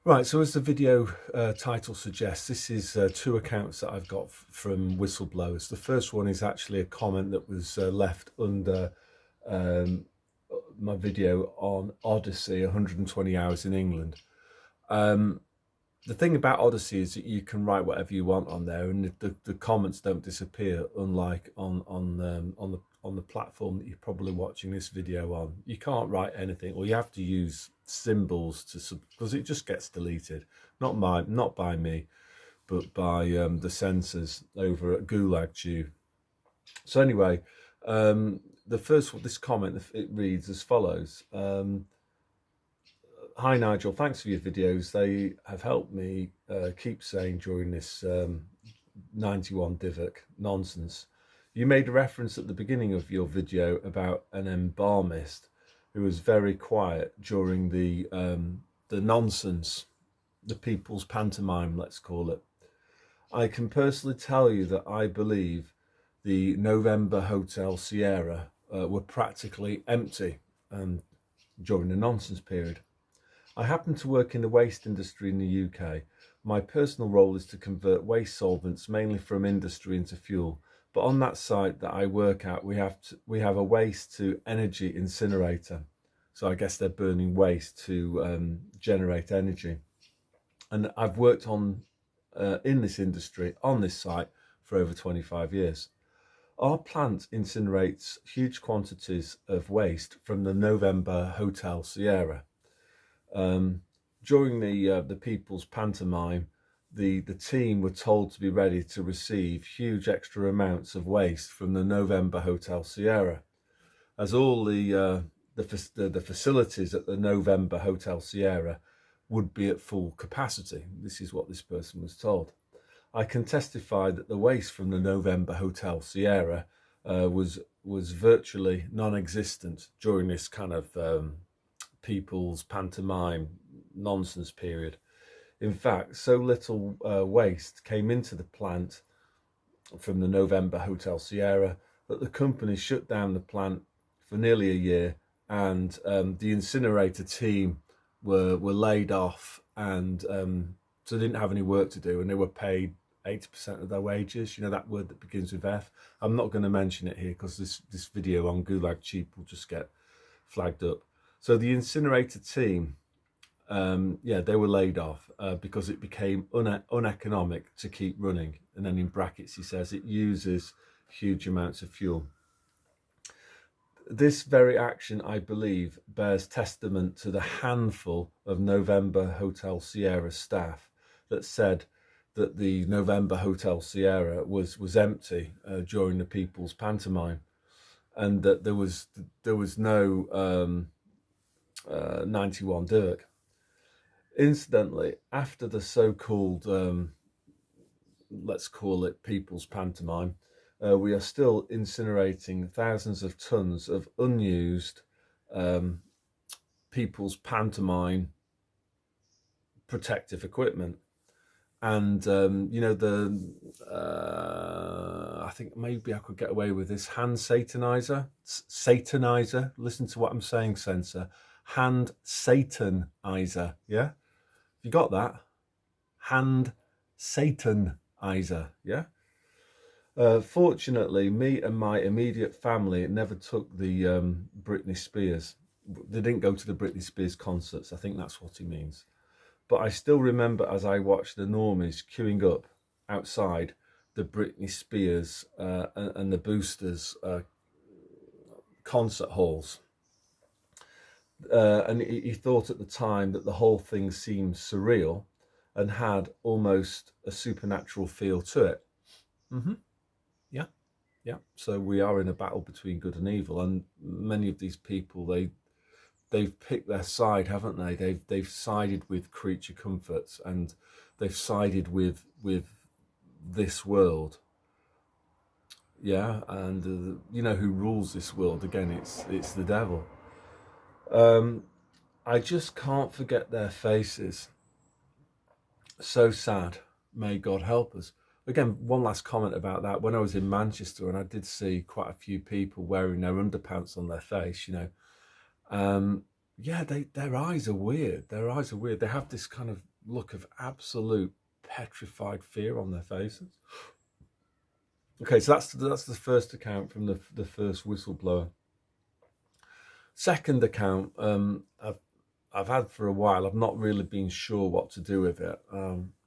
Right, so as the video title suggests, this is two accounts that I've got from Whistleblowers. The first one is actually a comment that was left under um, my video on Odyssey, 120 hours in England. The thing about Odyssey is that you can write whatever you want on there, and the comments don't disappear. Unlike on the platform that you're probably watching this video on, you can't write anything, or you have to use symbols because it just gets deleted. Not by me, but by the censors over at Gulag Tube. So anyway, the first one, this comment, it reads as follows. Hi Nigel, thanks for your videos. They have helped me keep sane during this 91 Divock nonsense. You made a reference at the beginning of your video about an embalmist who was very quiet during the nonsense, the people's pantomime, let's call it. I can personally tell you that I believe the November Hotel Sierra were practically empty during the nonsense period. I happen to work in the waste industry in the UK. My personal role is to convert waste solvents mainly from industry into fuel. But on that site that I work at, we have a waste to energy incinerator. So I guess they're burning waste to generate energy. And I've worked on in this industry on this site for over 25 years. Our plant incinerates huge quantities of waste from the November Hotel Sierra. During the people's pantomime, the team were told to be ready to receive huge extra amounts of waste from the November Hotel Sierra, as all the facilities at the November Hotel Sierra would be at full capacity. This is what this person was told. I can testify that the waste from the November Hotel Sierra was virtually non-existent during this kind of people's pantomime nonsense period. In fact, so little waste came into the plant from the November Hotel Sierra that the company shut down the plant for nearly a year, and the incinerator team were laid off, and so they didn't have any work to do, and they were paid 80% of their wages. You know, that word that begins with F. I'm not going to mention it here because this video on Gulag Cheap will just get flagged up. So the incinerator team, they were laid off because it became uneconomic to keep running. And then in brackets, he says it uses huge amounts of fuel. This very action, I believe, bears testament to the handful of November Hotel Sierra staff that said that the November Hotel Sierra was empty during the people's pantomime, and that there was no 91 Divock. Incidentally, after the so-called, let's call it people's pantomime, we are still incinerating thousands of tons of unused people's pantomime protective equipment. And, you know, I think maybe I could get away with this, hand satanizer, listen to what I'm saying, censor. Hand satanizer, yeah? You got that? Hand satanizer, yeah? Fortunately, me and my immediate family never took the Britney Spears. They didn't go to the Britney Spears concerts. I think that's what he means. But I still remember as I watched the normies queuing up outside the Britney Spears and the Boosters concert halls. And he thought at the time that the whole thing seemed surreal and had almost a supernatural feel to it. Yeah. So we are in a battle between good and evil, and many of these people, they've picked their side, haven't they? They've sided with creature comforts, and they've sided with this world. Yeah, and you know who rules this world? Again, it's the devil. I just can't forget their faces. So sad. May God help us. Again, one last comment about that. When I was in Manchester, and I did see quite a few people wearing their underpants on their face, yeah, their eyes are weird. Their eyes are weird. They have this kind of look of absolute petrified fear on their faces. Okay, so that's the first account from the first whistleblower. Second account, I've had for a while. I've not really been sure what to do with it.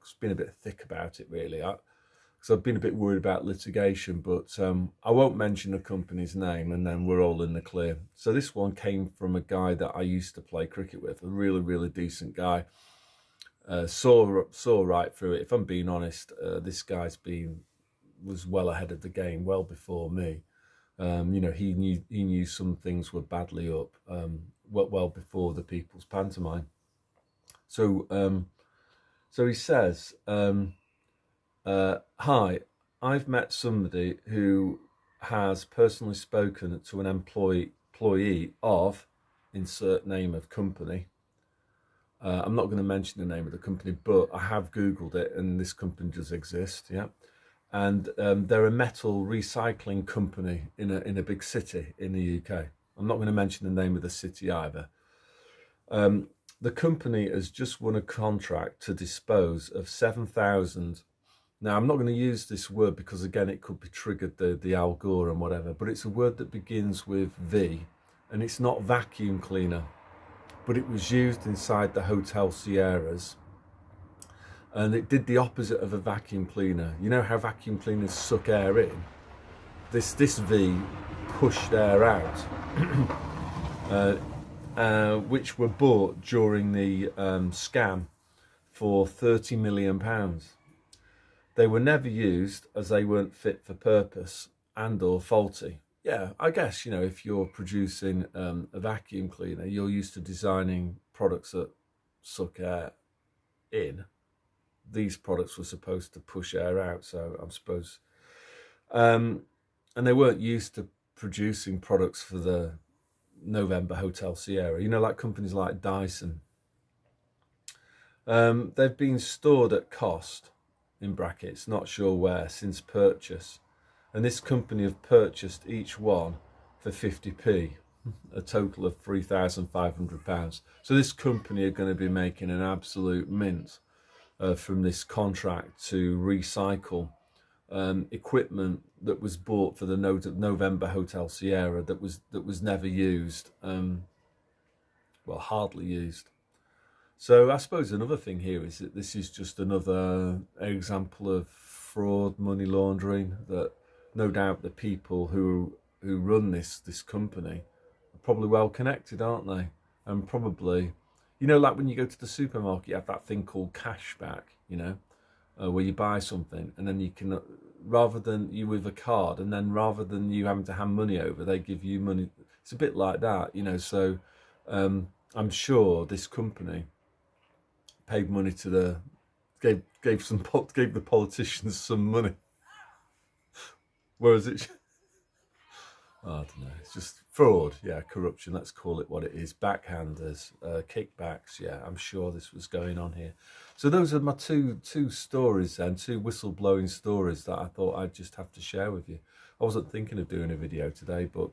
It's been a bit thick about it, really. Because I've been a bit worried about litigation, but I won't mention the company's name, and then we're all in the clear. So this one came from a guy that I used to play cricket with, a really, really decent guy. Saw right through it. If I'm being honest, this guy's was well ahead of the game, well before me. He knew some things were badly up, well before the People's Pantomime. So he says, hi, I've met somebody who has personally spoken to an employee of insert name of company. I'm not going to mention the name of the company, but I have Googled it, and this company does exist, yeah. And they're a metal recycling company in a big city in the UK. I'm not going to mention the name of the city either. The company has just won a contract to dispose of 7,000. Now, I'm not going to use this word because, again, it could be triggered the Al Gore and whatever, but it's a word that begins with V, and it's not vacuum cleaner, but it was used inside the Hotel Sierras. And it did the opposite of a vacuum cleaner. You know how vacuum cleaners suck air in? This V pushed air out, which were bought during the scam for £30 million. They were never used as they weren't fit for purpose and or faulty. Yeah, I guess, if you're producing a vacuum cleaner, you're used to designing products that suck air in. These products were supposed to push air out, so I suppose. And they weren't used to producing products for the November Hotel Sierra, like companies like Dyson. They've been stored at cost, in brackets, not sure where, since purchase. And this company have purchased each one for 50p, a total of £3,500. So this company are going to be making an absolute mint from this contract to recycle equipment that was bought for the November Hotel Sierra that was never used, hardly used. So I suppose another thing here is that this is just another example of fraud, money laundering, that no doubt the people who run this company are probably well connected, aren't they? And probably, like when you go to the supermarket, you have that thing called cashback, where you buy something and then you can, rather than you with a card, and then rather than you having to hand money over, they give you money. It's a bit like that, So I'm sure this company paid money to gave the politicians some money. Whereas I don't know, it's just fraud, yeah, corruption, let's call it what it is, backhanders, kickbacks, yeah, I'm sure this was going on here. So those are my two stories then, two whistleblowing stories that I thought I'd just have to share with you. I wasn't thinking of doing a video today, but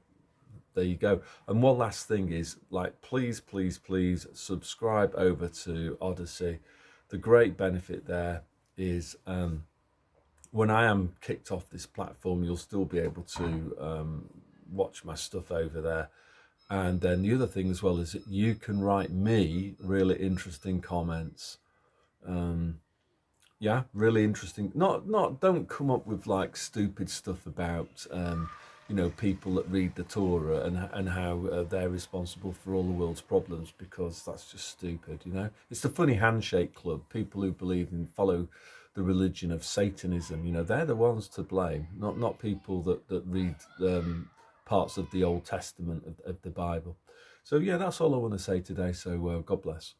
there you go. And one last thing is, please subscribe over to Odyssey. The great benefit there is when I am kicked off this platform, you'll still be able to watch my stuff over there. And then the other thing as well is that you can write me really interesting comments. Yeah, really interesting. Don't come up with stupid stuff about people that read the Torah and how they're responsible for all the world's problems, because that's just stupid. It's the funny handshake club. People who believe and follow the religion of Satanism, they're the ones to blame, not people that read parts of the Old Testament of the Bible. So yeah, that's all I want to say today. So God bless.